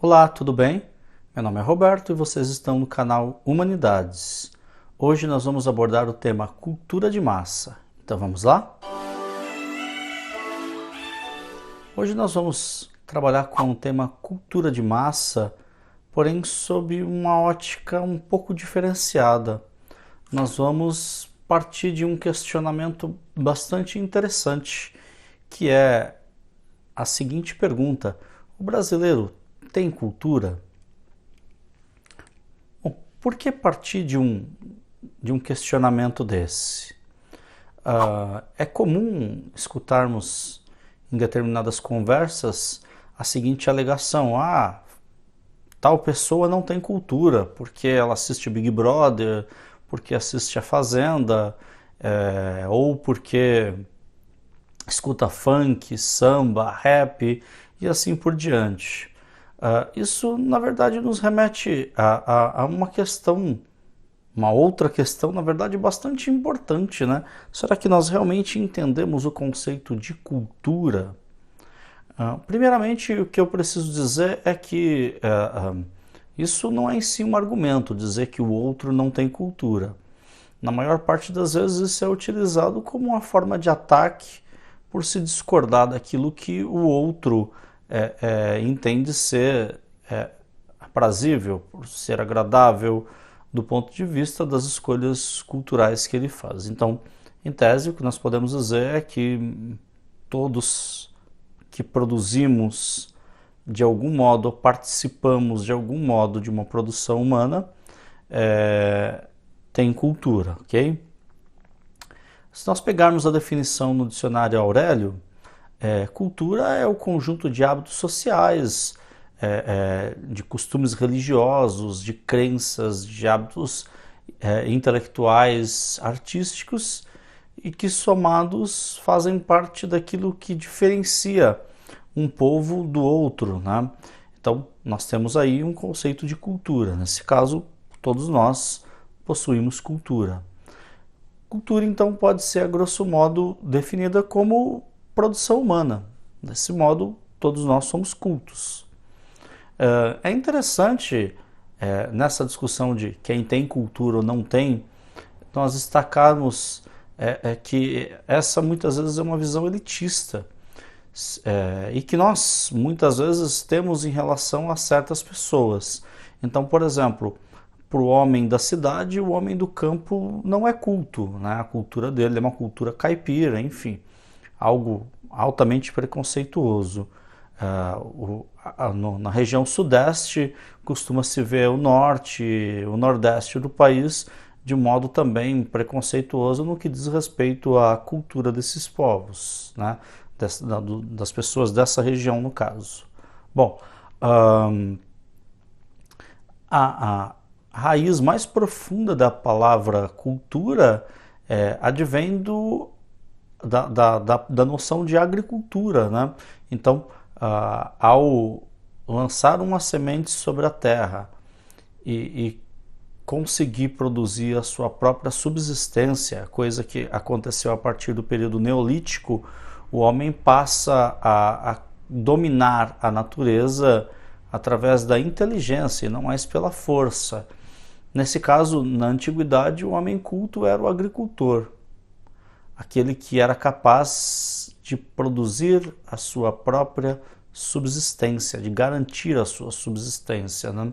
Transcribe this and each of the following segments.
Olá, tudo bem? Meu nome é Roberto e vocês estão no canal Humanidades. Hoje nós vamos abordar o tema cultura de massa. Então vamos lá? Hoje nós vamos trabalhar com o tema cultura de massa, porém sob uma ótica um pouco diferenciada. Nós vamos partir de um questionamento bastante interessante, que é a seguinte pergunta: o brasileiro tem cultura? Bom, por que partir de um questionamento desse? É comum escutarmos em determinadas conversas a seguinte alegação: tal pessoa não tem cultura, porque ela assiste Big Brother, porque assiste A Fazenda, ou porque escuta funk, samba, rap e assim por diante. Isso, na verdade, nos remete a uma questão, uma outra questão, na verdade, bastante importante, né? Será que nós realmente entendemos o conceito de cultura? Primeiramente, o que eu preciso dizer é que isso não é em si um argumento, dizer que o outro não tem cultura. Na maior parte das vezes isso é utilizado como uma forma de ataque por se discordar daquilo que o outro entende ser aprazível, por ser agradável do ponto de vista das escolhas culturais que ele faz. Então, em tese, o que nós podemos dizer é que todos que produzimos de algum modo, participamos de algum modo de uma produção humana, tem cultura, ok? Se nós pegarmos a definição no dicionário Aurélio, cultura é o conjunto de hábitos sociais, de costumes religiosos, de crenças, de hábitos intelectuais, artísticos, e que somados fazem parte daquilo que diferencia um povo do outro, né? Então, nós temos aí um conceito de cultura. Nesse caso, todos nós possuímos cultura. Cultura, então, pode ser, a grosso modo, definida como produção humana. Desse modo, todos nós somos cultos. É interessante, nessa discussão de quem tem cultura ou não tem, nós destacarmos que essa muitas vezes é uma visão elitista, e que nós muitas vezes temos em relação a certas pessoas. Então, por exemplo, para o homem da cidade, o homem do campo não é culto, né? A cultura dele é uma cultura caipira, enfim, algo altamente preconceituoso. Na região sudeste costuma-se ver o norte, o nordeste do país de modo também preconceituoso no que diz respeito à cultura desses povos, né? Das pessoas dessa região, no caso. Bom, a raiz mais profunda da palavra cultura advém da noção de agricultura, né? Então, ao lançar uma semente sobre a terra e conseguir produzir a sua própria subsistência, coisa que aconteceu a partir do período neolítico, o homem passa a dominar a natureza através da inteligência e não mais pela força. Nesse caso, na antiguidade, o homem culto era o agricultor, aquele que era capaz de produzir a sua própria subsistência, de garantir a sua subsistência, né?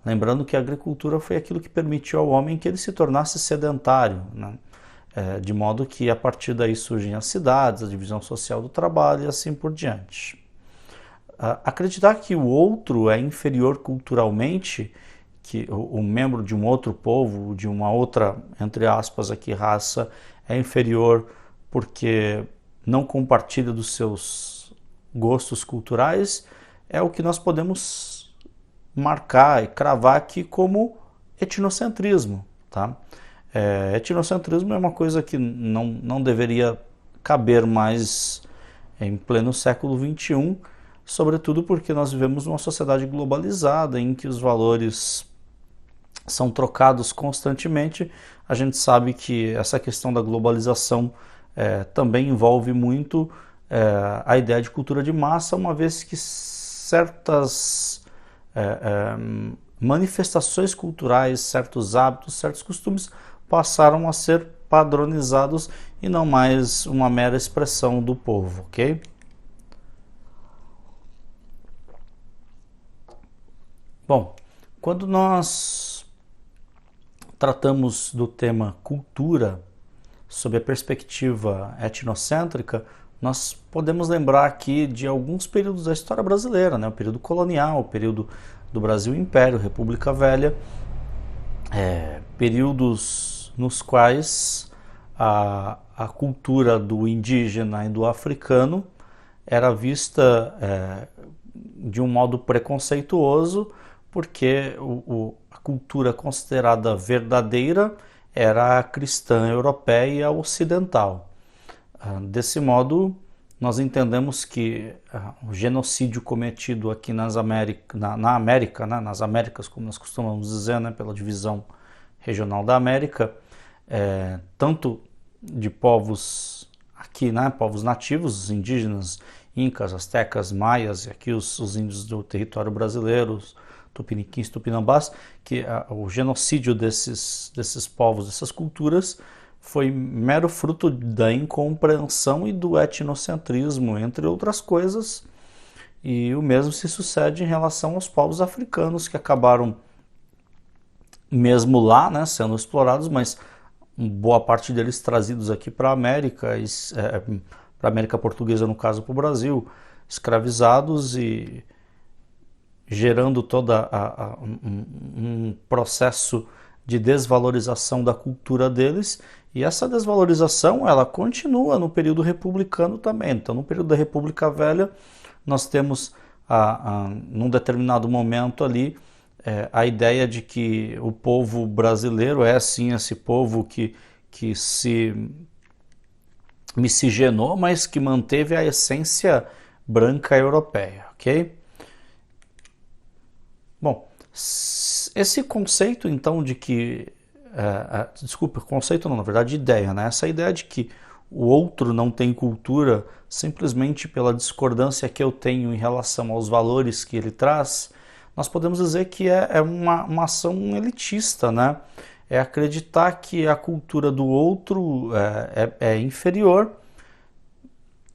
Lembrando que a agricultura foi aquilo que permitiu ao homem que ele se tornasse sedentário, né? De modo que a partir daí surgem as cidades, a divisão social do trabalho e assim por diante. Acreditar que o outro é inferior culturalmente, que o membro de um outro povo, de uma outra, entre aspas aqui, raça, é inferior porque não compartilha dos seus gostos culturais, é o que nós podemos marcar e cravar aqui como etnocentrismo, tá? Etnocentrismo é uma coisa que não deveria caber mais em pleno século XXI, sobretudo porque nós vivemos numa sociedade globalizada em que os valores são trocados constantemente. A gente sabe que essa questão da globalização também envolve muito a ideia de cultura de massa, uma vez que certas manifestações culturais, certos hábitos, certos costumes passaram a ser padronizados e não mais uma mera expressão do povo, ok? Bom, quando nós tratamos do tema cultura sob a perspectiva etnocêntrica, nós podemos lembrar aqui de alguns períodos da história brasileira, né? O período colonial, o período do Brasil Império, República Velha, períodos nos quais a cultura do indígena e do africano era vista de um modo preconceituoso, porque a cultura considerada verdadeira era a cristã europeia ocidental. Desse modo, nós entendemos que o genocídio cometido aqui na América, né, nas Américas, como nós costumamos dizer, né, pela divisão regional da América, tanto de povos aqui, né, povos nativos, os indígenas, incas, astecas, maias, e aqui os índios do território brasileiro, os tupiniquins, tupinambás, que o genocídio desses povos, dessas culturas, foi mero fruto da incompreensão e do etnocentrismo, entre outras coisas, e o mesmo se sucede em relação aos povos africanos, que acabaram, mesmo lá, né, sendo explorados, mas boa parte deles trazidos aqui para a América, para a América Portuguesa, no caso, para o Brasil, escravizados e gerando toda um processo de desvalorização da cultura deles, e essa desvalorização ela continua no período republicano também. Então, no período da República Velha, nós temos, num determinado momento ali, a ideia de que o povo brasileiro é sim esse povo que se miscigenou, mas que manteve a essência branca europeia, ok? Bom, esse conceito então de que, desculpa, conceito não, na verdade ideia, né? Essa ideia de que o outro não tem cultura simplesmente pela discordância que eu tenho em relação aos valores que ele traz, nós podemos dizer que é uma ação elitista, né? É acreditar que a cultura do outro é inferior.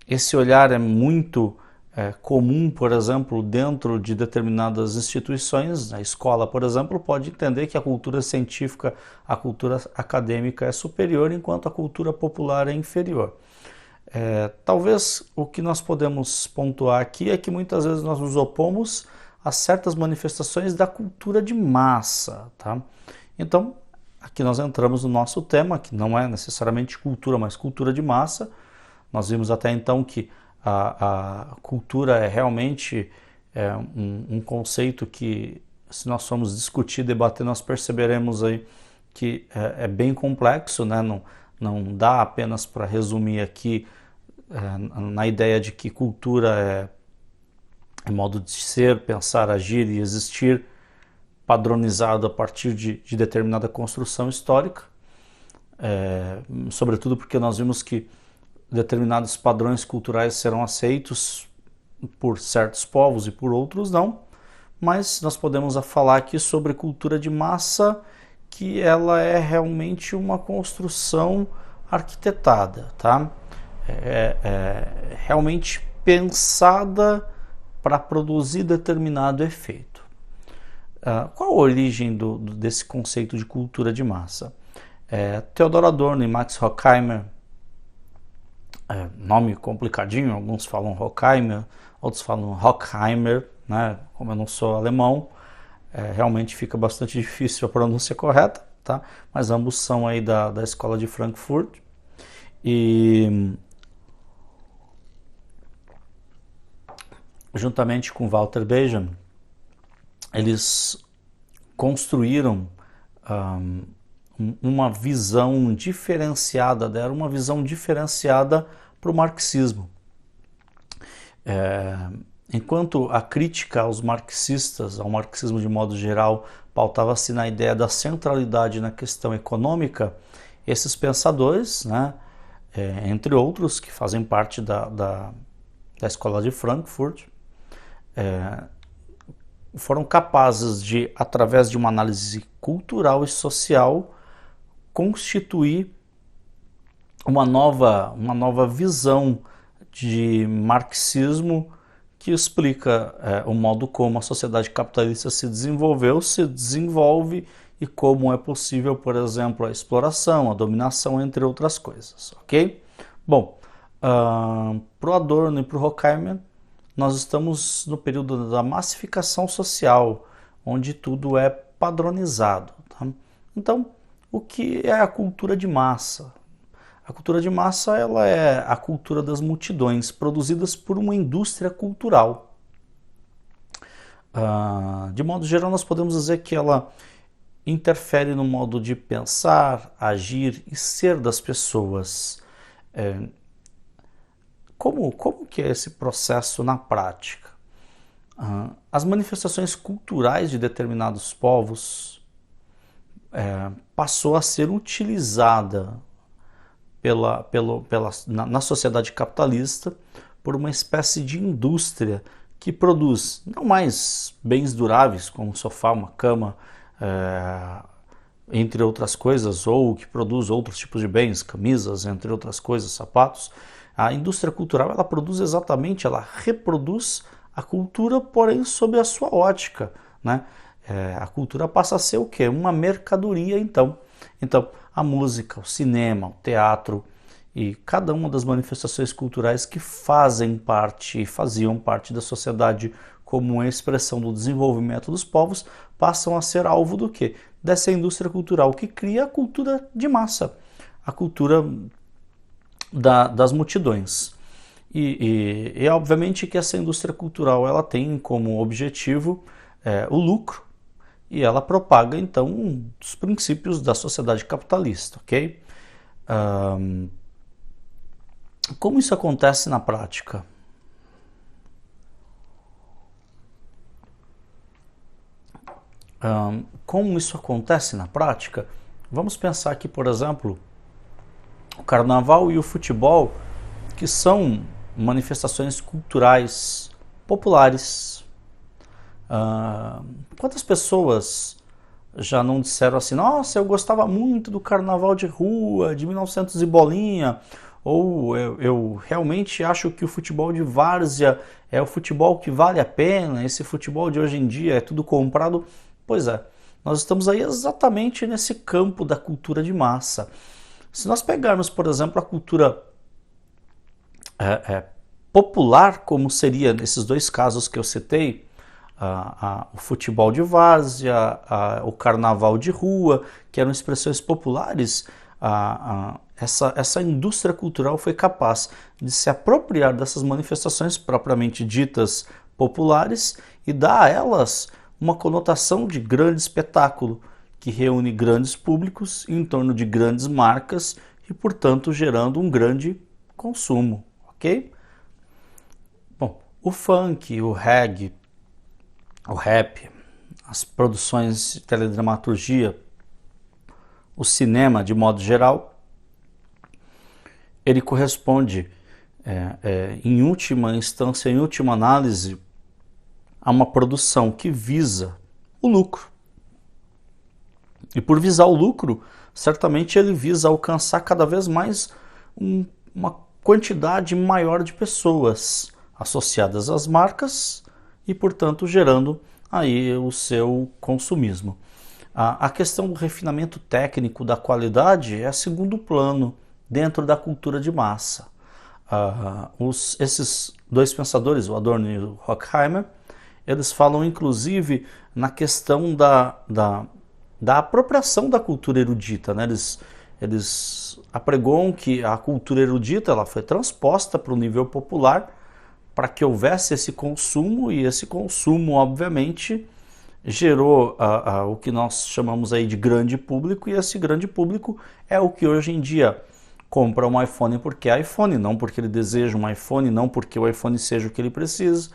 Esse olhar é muito comum, por exemplo, dentro de determinadas instituições. A escola, por exemplo, pode entender que a cultura científica, a cultura acadêmica é superior, enquanto a cultura popular é inferior. Talvez o que nós podemos pontuar aqui é que muitas vezes nós nos opomos a certas manifestações da cultura de massa, tá? Então, aqui nós entramos no nosso tema, que não é necessariamente cultura, mas cultura de massa. Nós vimos até então que a cultura é realmente um conceito que, se nós formos discutir, debater, nós perceberemos aí que é bem complexo, né? Não dá apenas para resumir aqui na ideia de que cultura é modo de ser, pensar, agir e existir padronizado a partir de determinada construção histórica, sobretudo porque nós vimos que determinados padrões culturais serão aceitos por certos povos e por outros não, mas nós podemos falar aqui sobre cultura de massa, que ela é realmente uma construção arquitetada, tá? Realmente pensada para produzir determinado efeito. Qual a origem desse conceito de cultura de massa? Theodor Adorno e Max Horkheimer, nome complicadinho, alguns falam Horkheimer, outros falam Horkheimer, né? Como eu não sou alemão, realmente fica bastante difícil a pronúncia correta, tá? Mas ambos são aí da escola de Frankfurt, e juntamente com Walter Benjamin, eles construíram uma visão diferenciada, deram uma visão diferenciada para o marxismo. Enquanto a crítica aos marxistas, ao marxismo de modo geral, pautava-se na ideia da centralidade na questão econômica, esses pensadores, né, entre outros, que fazem parte da escola de Frankfurt, foram capazes de, através de uma análise cultural e social, constituir uma nova visão de marxismo que explica o modo como a sociedade capitalista se desenvolveu, se desenvolve e como é possível, por exemplo, a exploração, a dominação, entre outras coisas, ok? Bom, para o Adorno e para o Horkheimer, nós estamos no período da massificação social, onde tudo é padronizado. Tá? Então, o que é a cultura de massa? A cultura de massa ela é a cultura das multidões, produzidas por uma indústria cultural. De modo geral, nós podemos dizer que ela interfere no modo de pensar, agir e ser das pessoas. Como que é esse processo na prática? As manifestações culturais de determinados povos passou a ser utilizada na sociedade capitalista por uma espécie de indústria que produz não mais bens duráveis como um sofá, uma cama, entre outras coisas, ou que produz outros tipos de bens, camisas, entre outras coisas, sapatos. A indústria cultural ela produz exatamente, ela reproduz a cultura, porém sob a sua ótica, né? A cultura passa a ser o quê? Uma mercadoria, então. Então, a música, o cinema, o teatro e cada uma das manifestações culturais que faziam parte da sociedade como uma expressão do desenvolvimento dos povos, passam a ser alvo do quê? Dessa indústria cultural que cria a cultura de massa, a cultura das multidões. E obviamente que essa indústria cultural ela tem como objetivo o lucro, e ela propaga então os princípios da sociedade capitalista, ok? Como isso acontece na prática? Como isso acontece na prática? Vamos pensar aqui, por exemplo, o carnaval e o futebol, que são manifestações culturais populares. Quantas pessoas já não disseram assim, nossa, eu gostava muito do carnaval de rua, de 1900 e bolinha, ou eu realmente acho que o futebol de várzea é o futebol que vale a pena, esse futebol de hoje em dia é tudo comprado. Pois é, nós estamos aí exatamente nesse campo da cultura de massa. Se nós pegarmos, por exemplo, a cultura popular, como seria nesses dois casos que eu citei, o futebol de várzea, o carnaval de rua, que eram expressões populares, essa indústria cultural foi capaz de se apropriar dessas manifestações propriamente ditas populares e dar a elas uma conotação de grande espetáculo, que reúne grandes públicos em torno de grandes marcas e, portanto, gerando um grande consumo, ok? Bom, o funk, o reggae, o rap, as produções de teledramaturgia, o cinema de modo geral, ele corresponde, em última instância, em última análise, a uma produção que visa o lucro. E por visar o lucro, certamente ele visa alcançar cada vez mais uma quantidade maior de pessoas associadas às marcas e, portanto, gerando aí o seu consumismo. A questão do refinamento técnico da qualidade é segundo plano dentro da cultura de massa. Esses dois pensadores, o Adorno e o Horkheimer, eles falam inclusive na questão da apropriação da cultura erudita, né? Eles apregoam que a cultura erudita ela foi transposta para o nível popular para que houvesse esse consumo, e esse consumo, obviamente, gerou o que nós chamamos aí de grande público, e esse grande público é o que hoje em dia compra um iPhone porque é iPhone, não porque ele deseja um iPhone, não porque o iPhone seja o que ele precisa,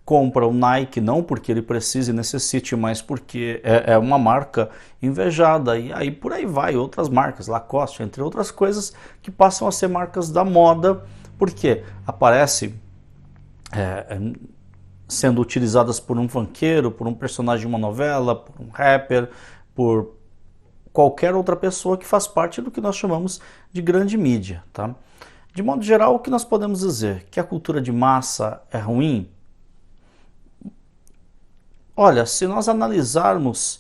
compra um Nike não porque ele precise e necessite, mas porque é uma marca invejada, e aí por aí vai, outras marcas, Lacoste, entre outras coisas, que passam a ser marcas da moda, porque aparece sendo utilizadas por um funkeiro, por um personagem de uma novela, por um rapper, por qualquer outra pessoa que faz parte do que nós chamamos de grande mídia, tá? De modo geral, o que nós podemos dizer? Que a cultura de massa é ruim? Olha, se nós analisarmos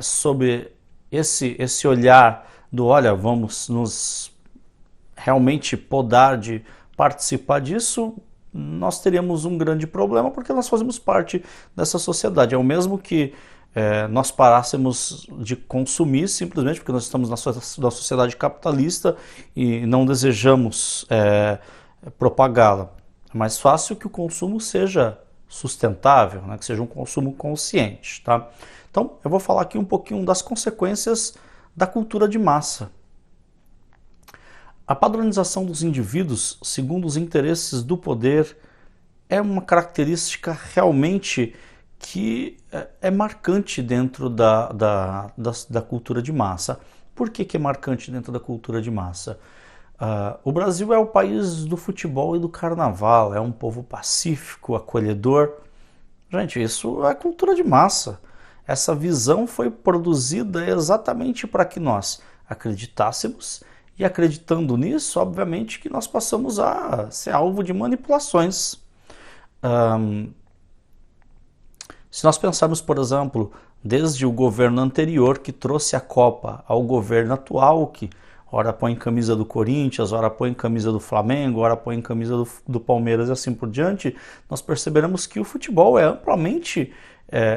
sobre esse olhar do, olha, vamos nos realmente podar de participar disso, nós teríamos um grande problema, porque nós fazemos parte dessa sociedade. É o mesmo que nós parássemos de consumir simplesmente porque nós estamos na sociedade capitalista e não desejamos propagá-la. É mais fácil que o consumo seja sustentável, né? Que seja um consumo consciente, tá? Então, eu vou falar aqui um pouquinho das consequências da cultura de massa. A padronização dos indivíduos segundo os interesses do poder é uma característica realmente que é marcante dentro da cultura de massa. Por que é marcante dentro da cultura de massa? O Brasil é o país do futebol e do carnaval, é um povo pacífico, acolhedor. Gente, isso é cultura de massa. Essa visão foi produzida exatamente para que nós acreditássemos, e acreditando nisso, obviamente que nós passamos a ser alvo de manipulações. Se nós pensarmos, por exemplo, desde o governo anterior que trouxe a Copa ao governo atual, que ora põe camisa do Corinthians, ora põe camisa do Flamengo, ora põe camisa do Palmeiras e assim por diante, nós perceberemos que o futebol é amplamente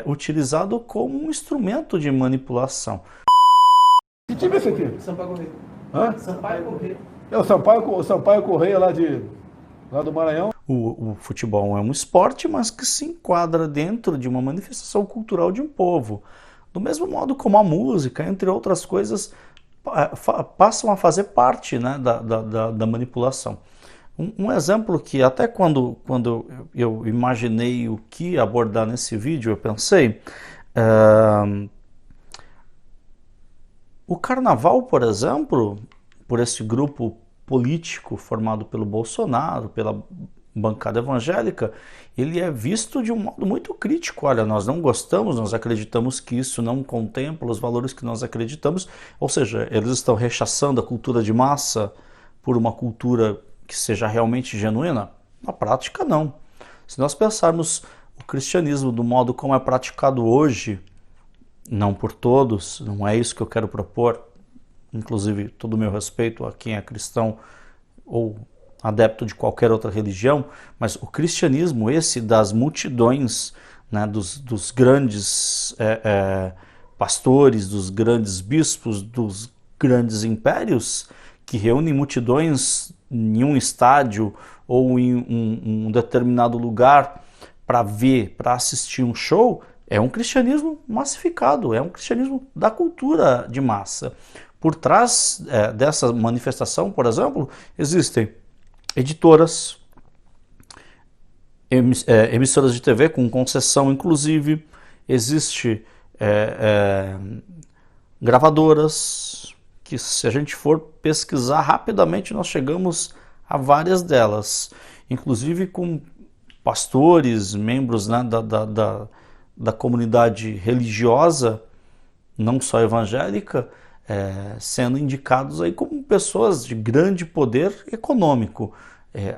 utilizado como um instrumento de manipulação. Que time é esse aqui? Sampaio Correia. Hã? Sampaio Correia. É o Sampaio Correia lá do Maranhão. O futebol é um esporte, mas que se enquadra dentro de uma manifestação cultural de um povo. Do mesmo modo como a música, entre outras coisas, passam a fazer parte, né, da manipulação. Um exemplo que até quando eu imaginei o que abordar nesse vídeo, eu pensei... O carnaval, por exemplo, por esse grupo político formado pelo Bolsonaro, pela bancada evangélica, ele é visto de um modo muito crítico. Olha, nós não gostamos, nós acreditamos que isso não contempla os valores que nós acreditamos, ou seja, eles estão rechaçando a cultura de massa por uma cultura que seja realmente genuína? Na prática, não. Se nós pensarmos o cristianismo do modo como é praticado hoje, não por todos, não é isso que eu quero propor, inclusive todo o meu respeito a quem é cristão ou adepto de qualquer outra religião, mas o cristianismo, esse das multidões, né, dos grandes pastores, dos grandes bispos, dos grandes impérios, que reúnem multidões em um estádio ou em um determinado lugar para ver, para assistir um show, é um cristianismo massificado, é um cristianismo da cultura de massa. Por trás dessa manifestação, por exemplo, existem editoras, emissoras de TV com concessão inclusive, existe gravadoras, que se a gente for pesquisar rapidamente nós chegamos a várias delas, inclusive com pastores, membros, né, da comunidade religiosa, não só evangélica, sendo indicados aí como pessoas de grande poder econômico.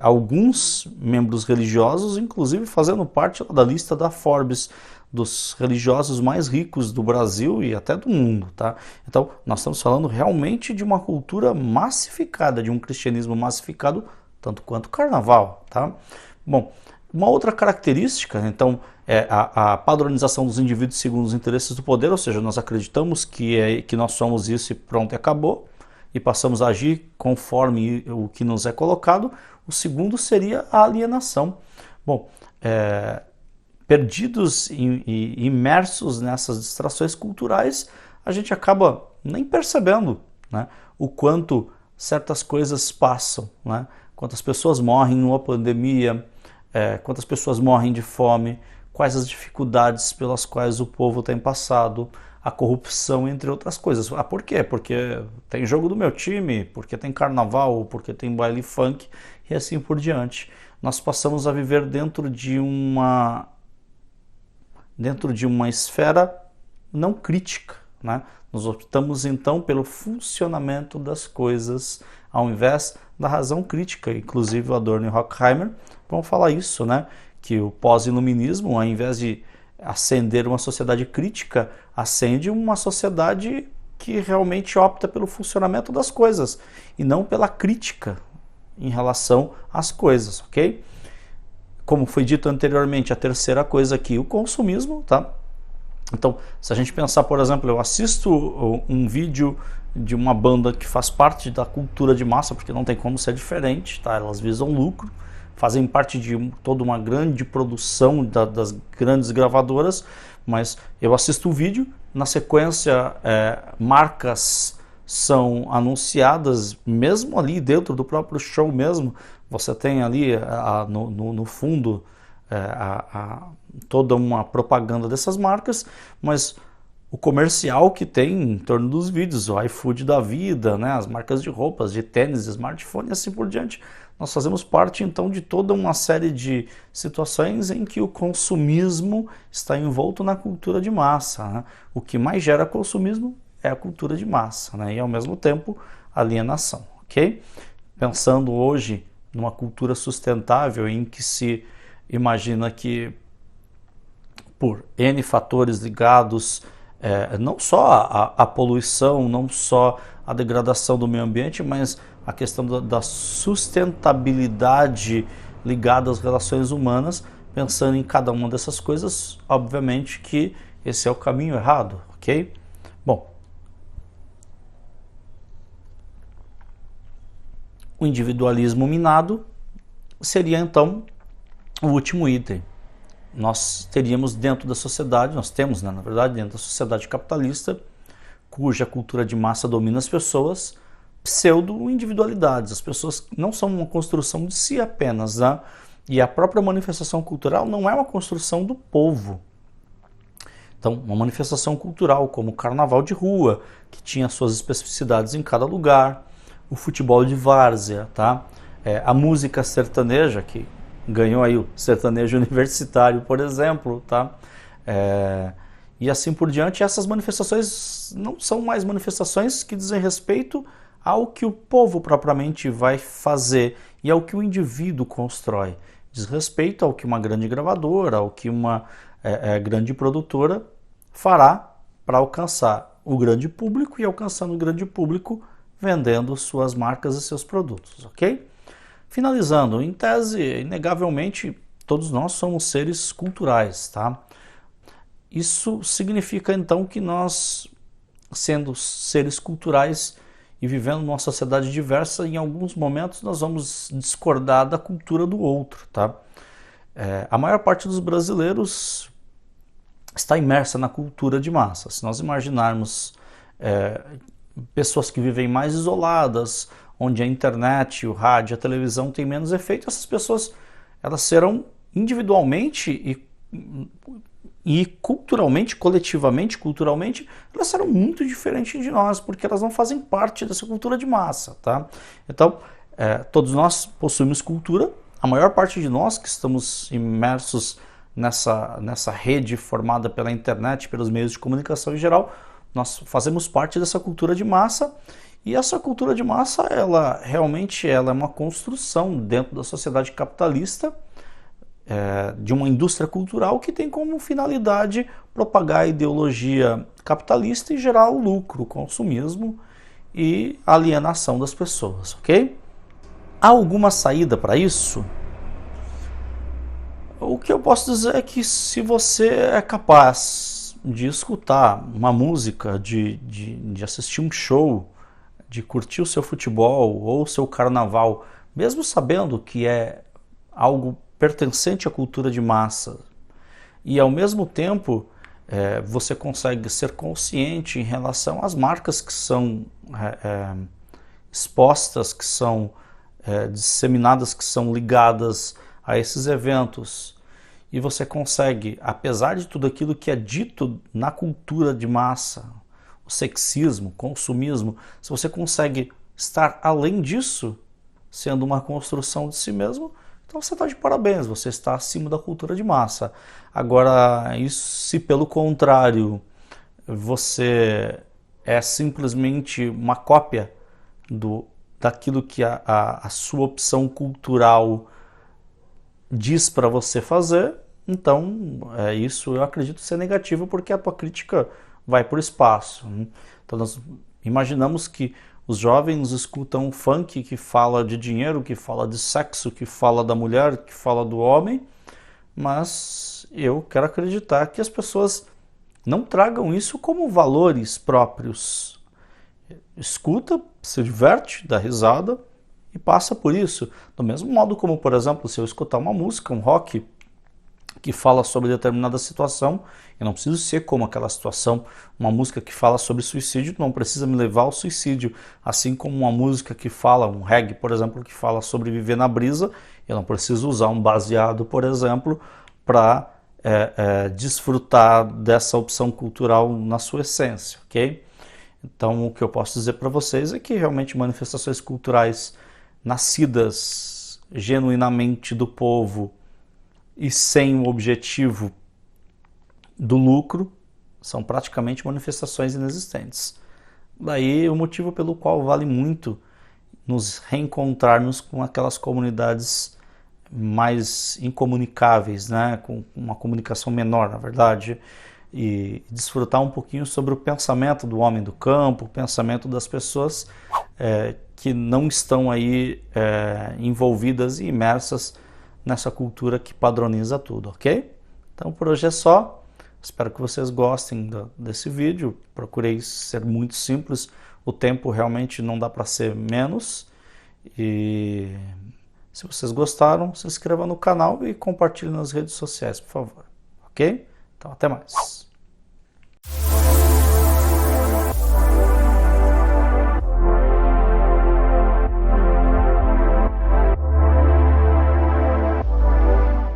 Alguns membros religiosos, inclusive, fazendo parte da lista da Forbes, dos religiosos mais ricos do Brasil e até do mundo, tá? Então, nós estamos falando realmente de uma cultura massificada, de um cristianismo massificado, tanto quanto o carnaval, tá? Bom, uma outra característica, então, é a padronização dos indivíduos segundo os interesses do poder, ou seja, nós acreditamos que nós somos isso e pronto, e acabou, e passamos a agir conforme o que nos é colocado. O segundo seria a alienação. Bom, perdidos e imersos nessas distrações culturais, a gente acaba nem percebendo, né, o quanto certas coisas passam, né? Quantas pessoas morrem numa pandemia, quantas pessoas morrem de fome, quais as dificuldades pelas quais o povo tem passado, a corrupção, entre outras coisas. Por quê? Porque tem jogo do meu time, porque tem carnaval, porque tem baile funk e assim por diante. nós passamos a viver dentro de uma esfera não crítica, né? Nós optamos então pelo funcionamento das coisas ao invés da razão crítica. Inclusive o Adorno e o Horkheimer vão falar isso, né? Que o pós-iluminismo, ao invés de acender uma sociedade crítica, acende uma sociedade que realmente opta pelo funcionamento das coisas e não pela crítica em relação às coisas, ok? Como foi dito anteriormente, a terceira coisa aqui, o consumismo, tá? Então, se a gente pensar, por exemplo, eu assisto um vídeo de uma banda que faz parte da cultura de massa, porque não tem como ser diferente, tá? Elas visam lucro, fazem parte de toda uma grande produção das grandes gravadoras, mas eu assisto o vídeo, na sequência marcas são anunciadas, mesmo ali dentro do próprio show mesmo, você tem ali no fundo toda uma propaganda dessas marcas, mas o comercial que tem em torno dos vídeos, o iFood da vida, né, as marcas de roupas, de tênis, de smartphone e assim por diante, nós fazemos parte então de toda uma série de situações em que o consumismo está envolto na cultura de massa, né? O que mais gera consumismo é a cultura de massa, né? E ao mesmo tempo alienação, ok? Pensando hoje numa cultura sustentável em que se imagina que por N fatores ligados não só a poluição, não só a degradação do meio ambiente, mas a questão da sustentabilidade ligada às relações humanas, pensando em cada uma dessas coisas, obviamente que esse é o caminho errado, ok? Bom, o individualismo minado seria então o último item. Nós teríamos dentro da sociedade, nós temos, né, na verdade, dentro da sociedade capitalista, cuja cultura de massa domina as pessoas, pseudo-individualidades. As pessoas não são uma construção de si apenas, né? E a própria manifestação cultural não é uma construção do povo. Então, uma manifestação cultural como o carnaval de rua, que tinha suas especificidades em cada lugar, o futebol de várzea, tá? A música sertaneja, que ganhou aí o sertanejo universitário, por exemplo, tá? E assim por diante, essas manifestações não são mais manifestações que dizem respeito ao que o povo propriamente vai fazer e ao que o indivíduo constrói. Diz respeito ao que uma grande gravadora, ao que uma grande produtora fará para alcançar o grande público e alcançando o grande público vendendo suas marcas e seus produtos, ok? Finalizando, em tese, inegavelmente, todos nós somos seres culturais, tá? Isso significa então que nós, sendo seres culturais e vivendo numa sociedade diversa, em alguns momentos nós vamos discordar da cultura do outro, tá? A maior parte dos brasileiros está imersa na cultura de massa. Se nós imaginarmos pessoas que vivem mais isoladas, onde a internet, o rádio, a televisão tem menos efeito, essas pessoas elas serão individualmente e culturalmente, coletivamente, culturalmente, elas serão muito diferentes de nós, porque elas não fazem parte dessa cultura de massa, tá? Então, todos nós possuímos cultura, a maior parte de nós que estamos imersos nessa rede formada pela internet, pelos meios de comunicação em geral, nós fazemos parte dessa cultura de massa, e essa cultura de massa, ela realmente é uma construção dentro da sociedade capitalista, de uma indústria cultural que tem como finalidade propagar a ideologia capitalista e gerar o lucro, o consumismo e a alienação das pessoas, ok? Há alguma saída para isso? O que eu posso dizer é que se você é capaz de escutar uma música, de assistir um show, de curtir o seu futebol ou o seu carnaval, mesmo sabendo que é algo pertencente à cultura de massa, e ao mesmo tempo você consegue ser consciente em relação às marcas que são expostas, que são disseminadas, que são ligadas a esses eventos, e você consegue, apesar de tudo aquilo que é dito na cultura de massa, o sexismo, o consumismo, se você consegue estar além disso, sendo uma construção de si mesmo, então você está de parabéns, você está acima da cultura de massa. Agora, isso, se pelo contrário, você é simplesmente uma cópia daquilo que a sua opção cultural diz para você fazer, então isso eu acredito ser negativo, porque a tua crítica vai por espaço. Então nós imaginamos que os jovens escutam funk que fala de dinheiro, que fala de sexo, que fala da mulher, que fala do homem, mas eu quero acreditar que as pessoas não tragam isso como valores próprios. Escuta, se diverte, dá risada e passa por isso. Do mesmo modo como, por exemplo, se eu escutar uma música, um rock, que fala sobre determinada situação, eu não preciso ser como aquela situação. Uma música que fala sobre suicídio não precisa me levar ao suicídio. Assim como uma música que fala, um reggae, por exemplo, que fala sobre viver na brisa, eu não preciso usar um baseado, por exemplo, para desfrutar dessa opção cultural na sua essência, ok? Então, o que eu posso dizer para vocês é que realmente manifestações culturais nascidas genuinamente do povo e sem o objetivo do lucro são praticamente manifestações inexistentes. Daí o motivo pelo qual vale muito nos reencontrarmos com aquelas comunidades mais incomunicáveis, né? Com uma comunicação menor, na verdade, e desfrutar um pouquinho sobre o pensamento do homem do campo, o pensamento das pessoas que não estão aí envolvidas e imersas nessa cultura que padroniza tudo, ok? Então por hoje é só. Espero que vocês gostem desse vídeo. Procurei ser muito simples. O tempo realmente não dá para ser menos. E se vocês gostaram, se inscreva no canal e compartilhe nas redes sociais, por favor. Ok? Então até mais.